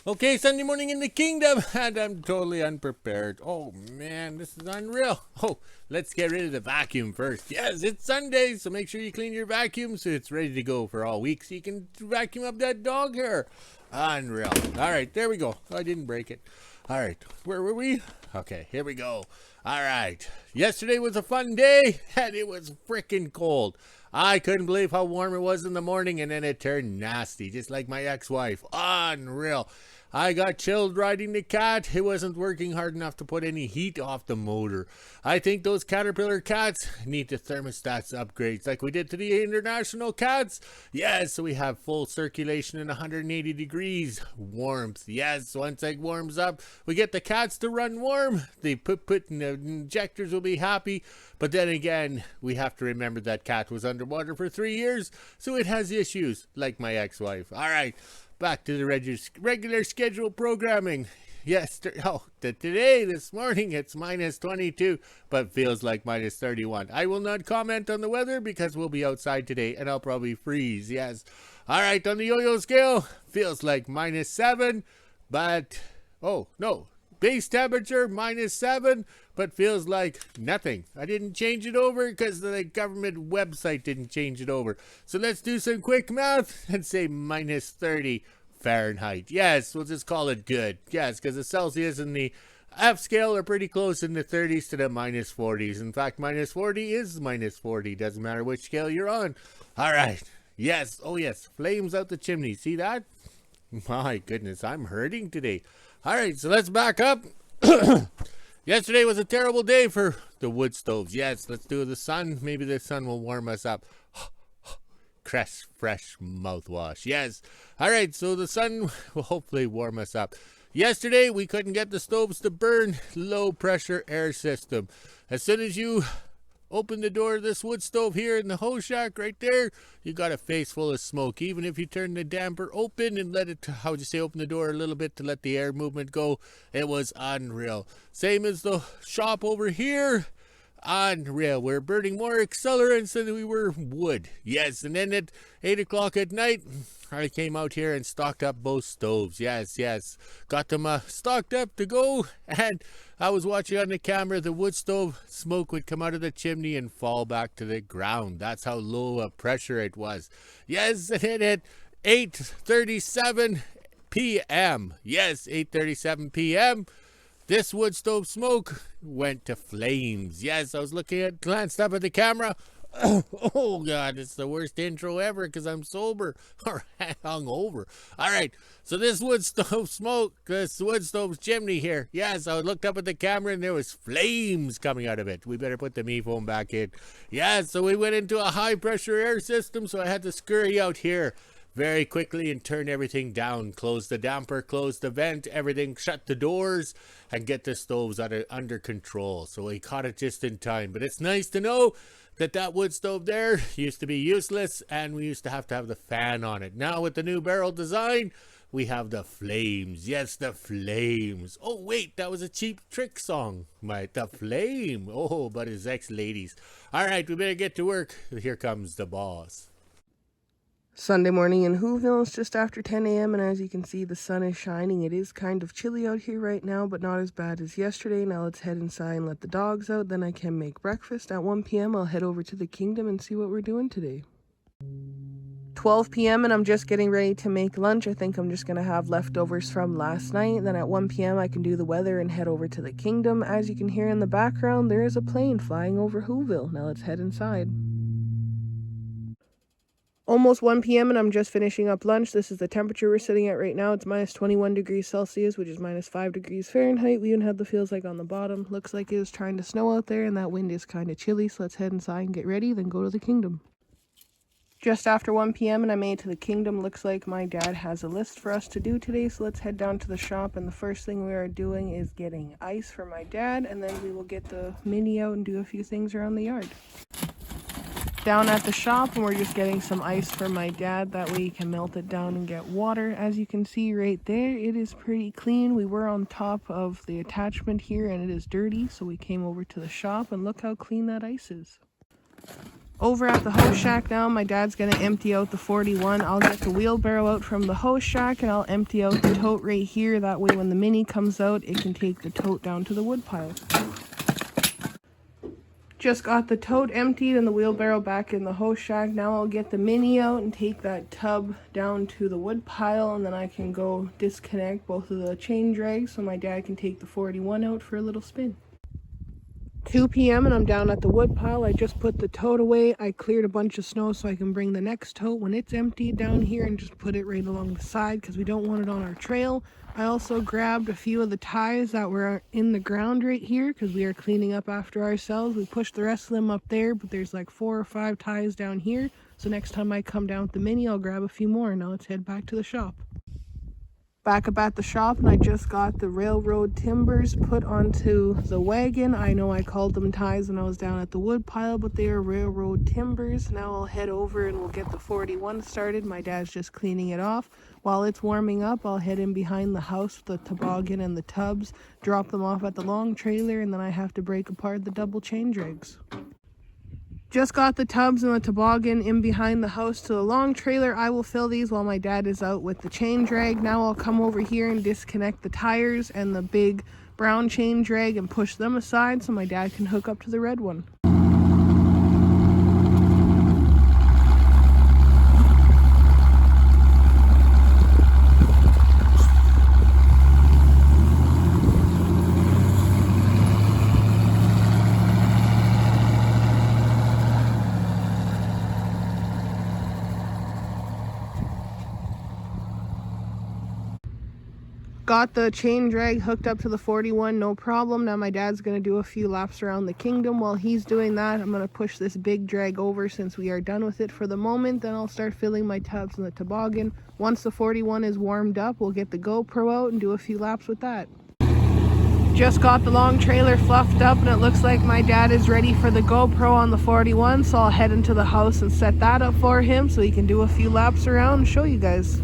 Okay, Sunday morning in the kingdom, and I'm totally unprepared. Oh man, this is unreal. Oh, let's get rid of the vacuum first. Yes, it's Sunday, so make sure you clean your vacuum so it's ready to go for all week so you can vacuum up that dog hair. Unreal. All right, there we go. I didn't break it. All right, where were we? Okay, here we go. All right, yesterday was a fun day, and it was freaking cold. I couldn't believe how warm it was in the morning, and then it turned nasty, just like my ex-wife. Unreal. I got chilled riding the cat. It wasn't working hard enough to put any heat off the motor. I think those Caterpillar cats need the thermostats upgrades like we did to the international cats. Yes, so we have full circulation and 180 degrees warmth. Yes, once it warms up, we get the cats to run warm. They put in the injectors will be happy. But then again, we have to remember that cat was underwater for 3 years, so it has issues like my ex-wife. All right. Back to the regular schedule programming. Yes, today, this morning, it's minus 22, but feels like minus 31. I will not comment on the weather because we'll be outside today and I'll probably freeze. Yes. All right, on the yo-yo scale, feels like minus 7, but, oh, no. Base temperature, minus 7, but feels like nothing. I didn't change it over because the government website didn't change it over. So let's do some quick math and say minus 30 Fahrenheit. Yes, we'll just call it good. Yes, because the Celsius and the F scale are pretty close in the 30s to the minus 40s. In fact, minus 40 is minus 40. Doesn't matter which scale you're on. All right. Yes. Oh, yes. Flames out the chimney. See that? My goodness, I'm hurting today. All right, so let's back up. Yesterday was a terrible day for the wood stoves. Yes, let's do the sun. Maybe the sun will warm us up. Fresh mouthwash. Yes. All right, so the sun will hopefully warm us up. Yesterday, we couldn't get the stoves to burn. Low pressure air system. As soon as you open the door of this wood stove here in the hose shack right there, you got a face full of smoke. Even if you turn the damper open and let it, how would you say, open the door a little bit to let the air movement go, it was unreal. Same as the shop over here. Unreal. We're burning more accelerants than we were wood. Yes, and then at 8 o'clock at night, I came out here and stocked up both stoves. Yes. Got them stocked up to go, and I was watching on the camera, the wood stove smoke would come out of the chimney and fall back to the ground. That's how low a pressure it was. Yes, and then at 8:37 p.m. Yes, 8:37 p.m. This wood stove smoke went to flames. Yes, I was glanced up at the camera. Oh, God, it's the worst intro ever because I'm sober or hungover. All right, so this wood stove chimney here. Yes, I looked up at the camera and there was flames coming out of it. We better put the mephone back in. Yes, so we went into a high-pressure air system, so I had to scurry out here very quickly and turn everything down. Close the damper, close the vent, everything, shut the doors, and get the stoves under control. So we caught it just in time. But it's nice to know that wood stove there used to be useless, and we used to have the fan on it. Now with the new barrel design, we have the flames. Yes, the flames. Oh, wait, that was a Cheap Trick song. The flame. Oh, but his ex-ladies. All right, we better get to work. Here comes the boss. Sunday morning in WHO-ville. It's just after 10 a.m. and as you can see, the sun is shining. It is kind of chilly out here right now, but not as bad as yesterday. Now let's head inside and let the dogs out. Then I can make breakfast. At 1 p.m. I'll head over to the kingdom and see what we're doing today. 12 p.m. and I'm just getting ready to make lunch. I think I'm just going to have leftovers from last night. Then at 1 p.m. I can do the weather and head over to the kingdom. As you can hear in the background, there is a plane flying over WHO-ville. Now let's head inside. Almost 1 p.m. and I'm just finishing up lunch. This is the temperature we're sitting at right now. It's minus 21 degrees Celsius, which is minus 5 degrees Fahrenheit. We even have the feels like on the bottom. Looks like it is trying to snow out there and that wind is kind of chilly. So let's head inside and get ready, then go to the kingdom. Just after 1 p.m. and I made it to the kingdom. Looks like my dad has a list for us to do today. So let's head down to the shop, and the first thing we are doing is getting ice for my dad, and then we will get the mini out and do a few things around the yard. Down at the shop, and we're just getting some ice for my dad, that way he can melt it down and get water. As you can see right there, it is pretty clean. We were on top of the attachment here and it is dirty, so we came over to the shop and look how clean that ice is. Over at the hose shack now, my dad's going to empty out the 41. I'll get the wheelbarrow out from the hose shack and I'll empty out the tote right here. That way when the mini comes out, it can take the tote down to the wood pile. Just got the tote emptied and the wheelbarrow back in the hose shack. Now I'll get the mini out and take that tub down to the wood pile, and then I can go disconnect both of the chain drags so my dad can take the 41 out for a little spin. 2 p.m. and I'm down at the wood pile. I just put the tote away. I cleared a bunch of snow so I can bring the next tote when it's empty down here and just put it right along the side because we don't want it on our trail. I also grabbed a few of the ties that were in the ground right here because we are cleaning up after ourselves. We pushed the rest of them up there, but there's like 4 or 5 ties down here. So next time I come down with the mini, I'll grab a few more. Now let's head back to the shop. Back up at the shop, and I just got the railroad timbers put onto the wagon. I know I called them ties when I was down at the wood pile, but they are railroad timbers. Now I'll head over and we'll get the 41 started. My dad's just cleaning it off. While it's warming up, I'll head in behind the house with the toboggan and the tubs, drop them off at the long trailer, and then I have to break apart the double chain drags. Just got the tubs and the toboggan in behind the house to the long trailer. I will fill these while my dad is out with the chain drag. Now I'll come over here and disconnect the tires and the big brown chain drag and push them aside so my dad can hook up to the red one. Got the chain drag hooked up to the 41, no problem. Now my dad's going to do a few laps around the kingdom. While he's doing that, I'm going to push this big drag over since we are done with it for the moment. Then I'll start filling my tubs in the toboggan. Once the 41 is warmed up, we'll get the GoPro out and do a few laps with that. Just got the long trailer fluffed up and it looks like my dad is ready for the GoPro on the 41, so I'll head into the house and set that up for him so he can do a few laps around and show you guys.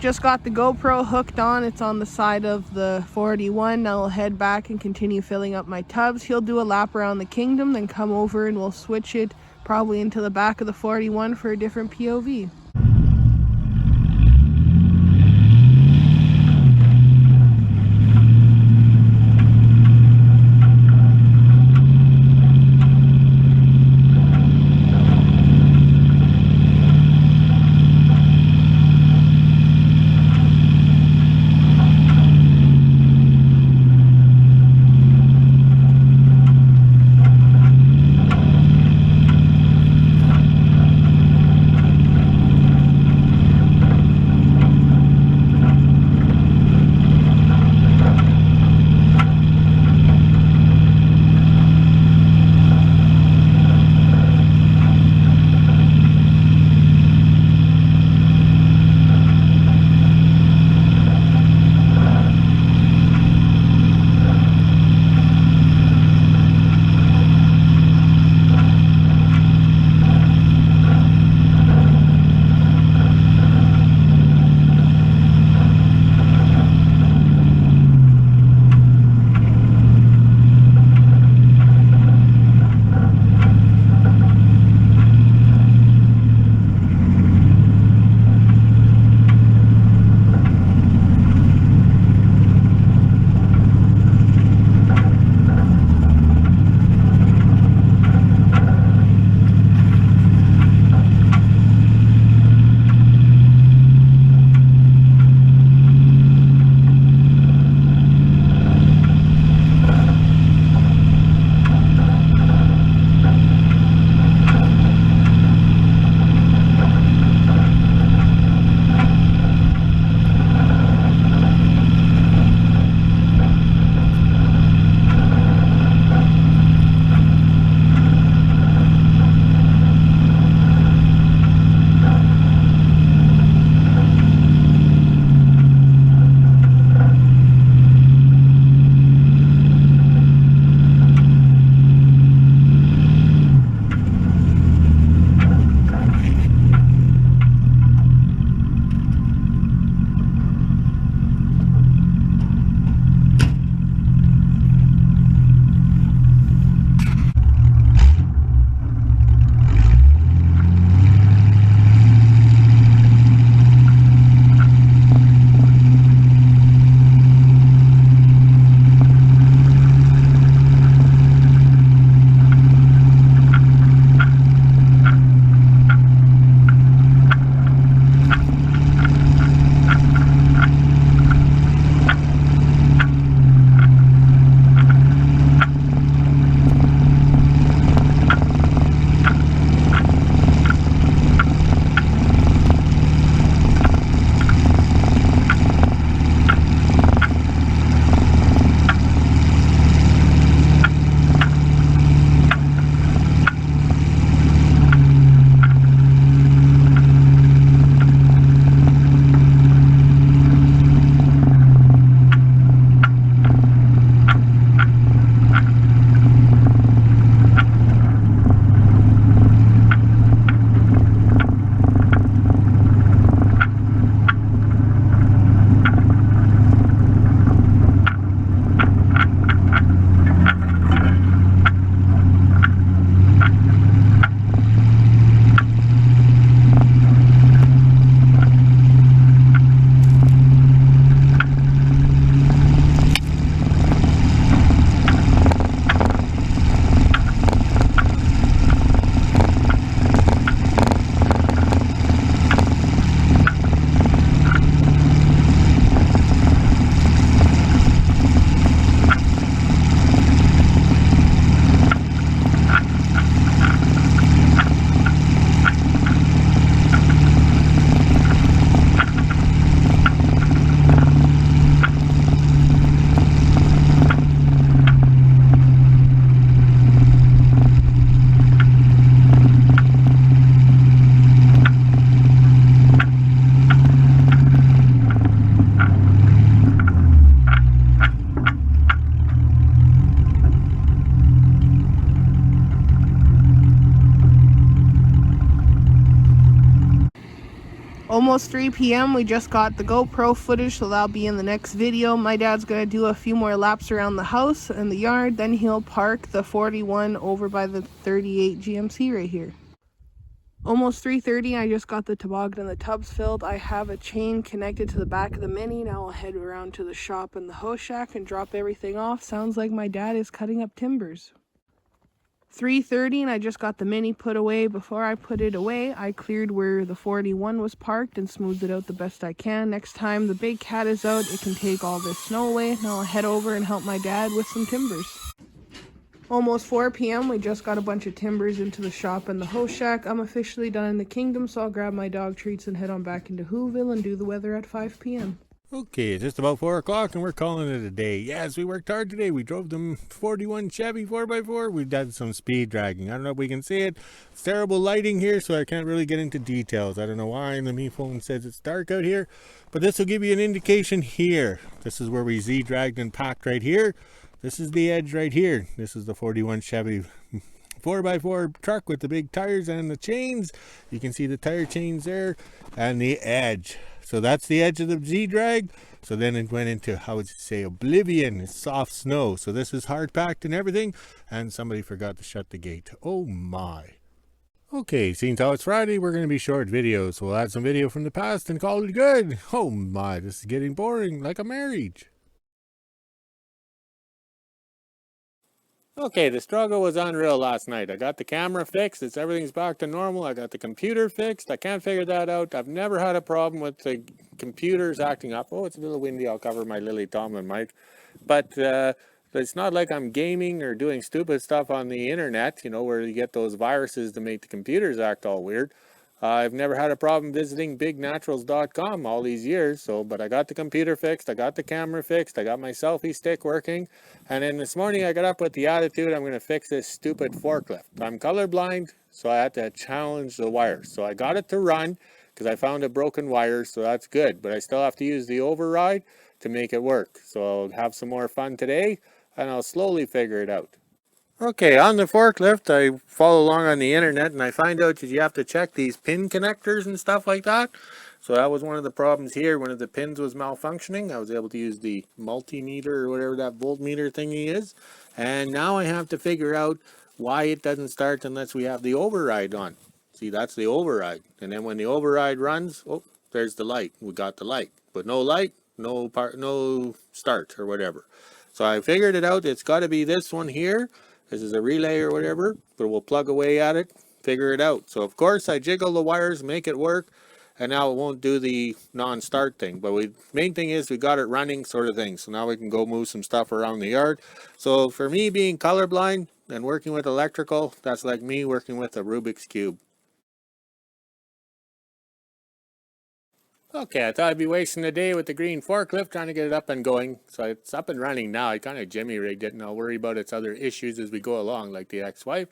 Just got the GoPro hooked on. It's on the side of the 41. Now I'll head back and continue filling up my tubs. He'll do a lap around the kingdom, then come over and we'll switch it probably into the back of the 41 for a different POV. Almost 3 p.m. We just got the GoPro footage, so that'll be in the next video. My dad's gonna do a few more laps around the house and the yard, then he'll park the 41 over by the 38 GMC right here. Almost 3:30, I just got the toboggan and the tubs filled. I have a chain connected to the back of the Mini. Now I'll head around to the shop and the hose shack and drop everything off. Sounds like my dad is cutting up timbers. 3:30 and I just got the Mini put away. Before I put it away, I cleared where the 41 was parked and smoothed it out the best I can. Next time the big cat is out, it can take all this snow away. Now I'll head over and help my dad with some timbers. Almost 4 p.m. We just got a bunch of timbers into the shop and the hose shack. I'm officially done in the kingdom, so I'll grab my dog treats and head on back into WHO-ville and do the weather at 5 p.m. Okay, it's just about 4 o'clock and we're calling it a day. Yes, we worked hard today. We drove them 41 Chevy 4x4. We did some speed dragging. I don't know if we can see it. It's terrible lighting here, so I can't really get into details. I don't know why, and the Me phone says it's dark out here. But this will give you an indication here. This is where we Z-dragged and packed right here. This is the edge right here. This is the 41 Chevy 4x4 truck with the big tires and the chains. You can see the tire chains there and the edge. So that's the edge of the Z-drag. So then it went into, how would you say, oblivion. It's soft snow. So this is hard packed and everything. And somebody forgot to shut the gate. Oh my. Okay, seeing how it's Friday, we're going to be short videos. So we'll add some video from the past and call it good. Oh my, this is getting boring, like a marriage. Okay, the struggle was unreal last night. I got the camera fixed. Everything's back to normal. I got the computer fixed. I can't figure that out. I've never had a problem with the computers acting up. Oh, it's a little windy. I'll cover my Lily Tomlin mic. But it's not like I'm gaming or doing stupid stuff on the internet, you know, where you get those viruses to make the computers act all weird. I've never had a problem visiting bignaturals.com all these years, but I got the computer fixed, I got the camera fixed, I got my selfie stick working, and then this morning I got up with the attitude I'm going to fix this stupid forklift. I'm colorblind, so I had to challenge the wires. So I got it to run because I found a broken wire, so that's good, but I still have to use the override to make it work. So I'll have some more fun today, and I'll slowly figure it out. Okay, on the forklift, I follow along on the internet and I find out that you have to check these pin connectors and stuff like that. So that was one of the problems here. One of the pins was malfunctioning. I was able to use the multimeter or whatever that voltmeter thingy is. And now I have to figure out why it doesn't start unless we have the override on. See, that's the override. And then when the override runs, oh, there's the light. We got the light. But no light, no start or whatever. So I figured it out. It's got to be this one here. This is a relay or whatever, but we'll plug away at it, figure it out. So of course I jiggle the wires, make it work, and now it won't do the non-start thing. But main thing is we got it running, sort of thing. So now we can go move some stuff around the yard. So for me being colorblind and working with electrical, that's like me working with a Rubik's Cube. Okay, I thought I'd be wasting the day with the green forklift trying to get it up and going. So it's up and running now. I kind of jimmy rigged it and I'll worry about its other issues as we go along, like the ex-wife.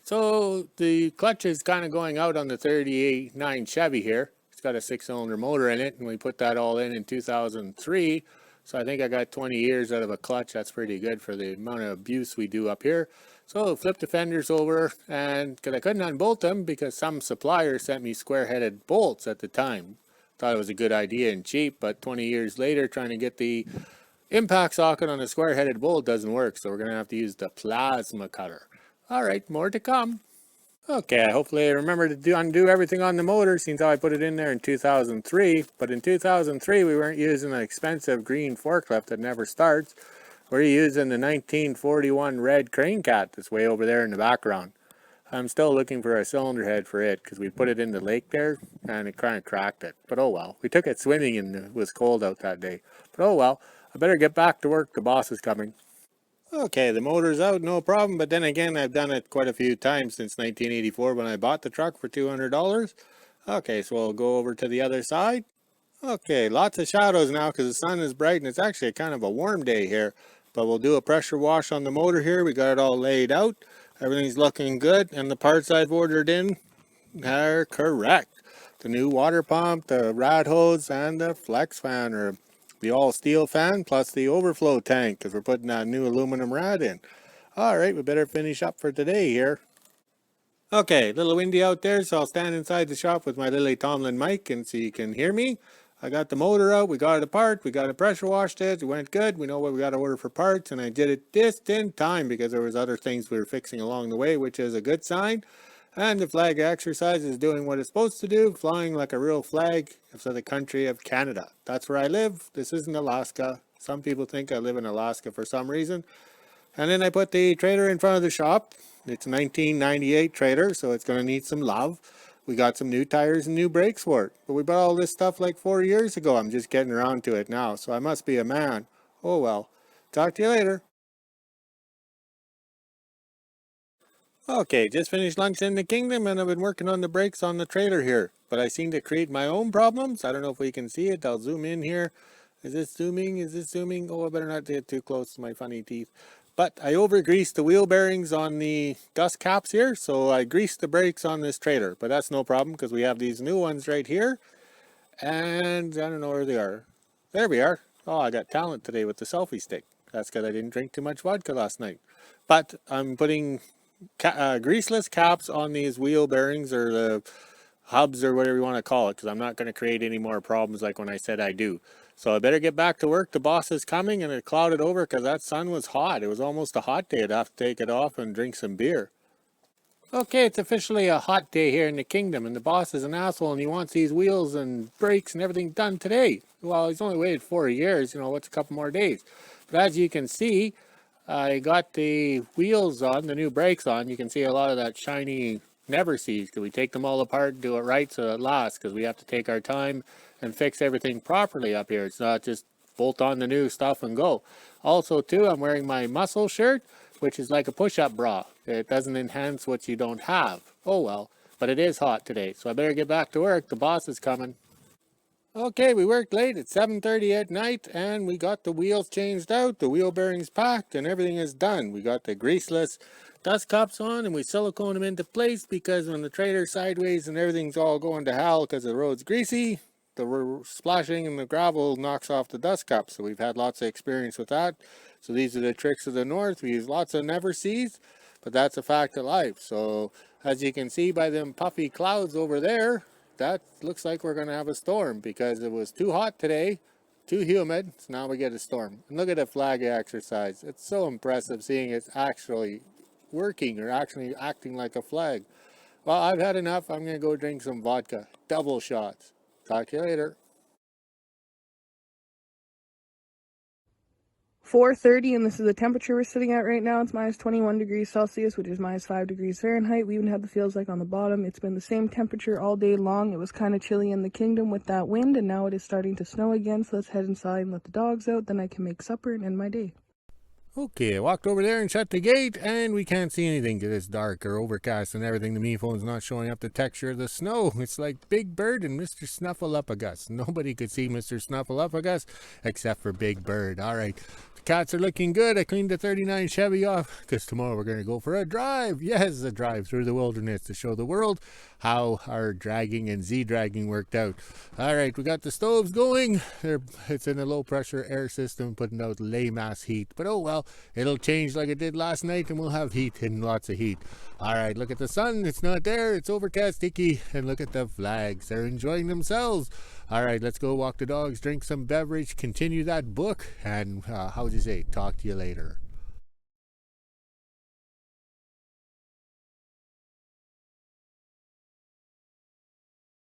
So the clutch is kind of going out on the 38.9 Chevy here. It's got a 6-cylinder motor in it and we put that all in 2003. So I think I got 20 years out of a clutch. That's pretty good for the amount of abuse we do up here. So flip the fenders over, and because I couldn't unbolt them because some supplier sent me square-headed bolts at the time. Thought it was a good idea and cheap, but 20 years later trying to get the impact socket on a square-headed bolt doesn't work, so we're going to have to use the plasma cutter. All right, more to come. Okay, hopefully I remember to undo everything on the motor since I put it in there in 2003, but in 2003 we weren't using an expensive green forklift that never starts. We're using the 1941 red crane cat that's way over there in the background. I'm still looking for a cylinder head for it because we put it in the lake there and it kind of cracked it. But oh well. We took it swimming and it was cold out that day. But oh well. I better get back to work. The boss is coming. Okay, the motor's out, no problem. But then again, I've done it quite a few times since 1984 when I bought the truck for $200. Okay, so we'll go over to the other side. Okay, lots of shadows now because the sun is bright and it's actually kind of a warm day here. But we'll do a pressure wash on the motor here. We got it all laid out. Everything's looking good, and the parts I've ordered in are correct. The new water pump, the rad hose, and the flex fan, or the all steel fan, plus the overflow tank, because we're putting that new aluminum rad in. All right, we better finish up for today here. Okay, a little windy out there, so I'll stand inside the shop with my Lily Tomlin mic and so you can hear me. I got the motor out, we got it apart, we got it pressure washed it went good, we know what we got to order for parts, and I did it just in time because there was other things we were fixing along the way, which is a good sign. And the flag exercise is doing what it's supposed to do, flying like a real flag for the country of Canada. That's where I live. This isn't Alaska. Some people think I live in Alaska for some reason. And then I put the trailer in front of the shop. It's a 1998 trailer, so it's going to need some love. We got some new tires and new brakes for it. But we bought all this stuff like 4 years ago. I'm just getting around to it now, so I must be a man. Oh well. Talk to you later. Okay, just finished lunch in the kingdom and I've been working on the brakes on the trailer here. But I seem to create my own problems. I don't know if we can see it. I'll zoom in here. Is this zooming? Is this zooming? Oh, I better not get too close to my funny teeth. But I over-greased the wheel bearings on the dust caps here, so I greased the brakes on this trailer. But that's no problem because we have these new ones right here. And I don't know where they are. There we are. Oh, I got talent today with the selfie stick. That's because I didn't drink too much vodka last night. But I'm putting greaseless caps on these wheel bearings or the hubs or whatever you want to call it, because I'm not going to create any more problems like when I said I do. So I better get back to work. The boss is coming, and it clouded over because that sun was hot. It was almost a hot day. I'd have to take it off and drink some beer. Okay, it's officially a hot day here in the kingdom, and the boss is an asshole, and he wants these wheels and brakes and everything done today. Well, he's only waited 4 years, what's a couple more days? But as you can see, I got the wheels on, the new brakes on. You can see a lot of that shiny never sees because we take them all apart and do it right so it lasts, because we have to take our time and fix everything properly up here. It's not just bolt on the new stuff and go. Also, too, I'm wearing my muscle shirt, which is like a push-up bra. It doesn't enhance what you don't have. Oh well, but it is hot today, so I better get back to work. The boss is coming. Okay, we worked late at 7:30 at night and we got the wheels changed out, the wheel bearings packed, and everything is done. We got the greaseless dust cups on and we silicone them into place because when the trailer's sideways and everything's all going to hell because the road's greasy, the splashing and the gravel knocks off the dust cups. So we've had lots of experience with that. So these are the tricks of the north. We use lots of never sees, but that's a fact of life. So as you can see by them puffy clouds over there, that looks like we're going to have a storm because it was too hot today, too humid, so now we get a storm. And look at the flag exercise. It's so impressive seeing it's actually working or actually acting like a flag. Well, I've had enough. I'm going to go drink some vodka. Double shots. Talk to you later. 4:30, and this is the temperature we're sitting at right now. It's minus 21 degrees Celsius, which is minus 5 degrees Fahrenheit. We even have the feels like on the bottom. It's been the same temperature all day long. It was kind of chilly in the kingdom with that wind, and now it is starting to snow again. So let's head inside and let the dogs out. Then I can make supper and end my day. Okay, I walked over there and shut the gate, and we can't see anything because it's dark or overcast and everything. The me phone's not showing up the texture of the snow. It's like Big Bird and Mr. Snuffleupagus. Nobody could see Mr. Snuffleupagus except for Big Bird. All right, the cats are looking good. I cleaned the 39 Chevy off because tomorrow we're going to go for a drive. Yes, a drive through the wilderness to show the world how our dragging and Z-dragging worked out. All right, we got the stoves going. It's in a low-pressure air system putting out lame-ass heat. But oh well. It'll change like it did last night and we'll have heat and lots of heat. All right, look at the sun. It's not there. It's overcast, icky. And look at the flags. They're enjoying themselves. All right, let's go walk the dogs, drink some beverage, continue that book, and how would you say, talk to you later.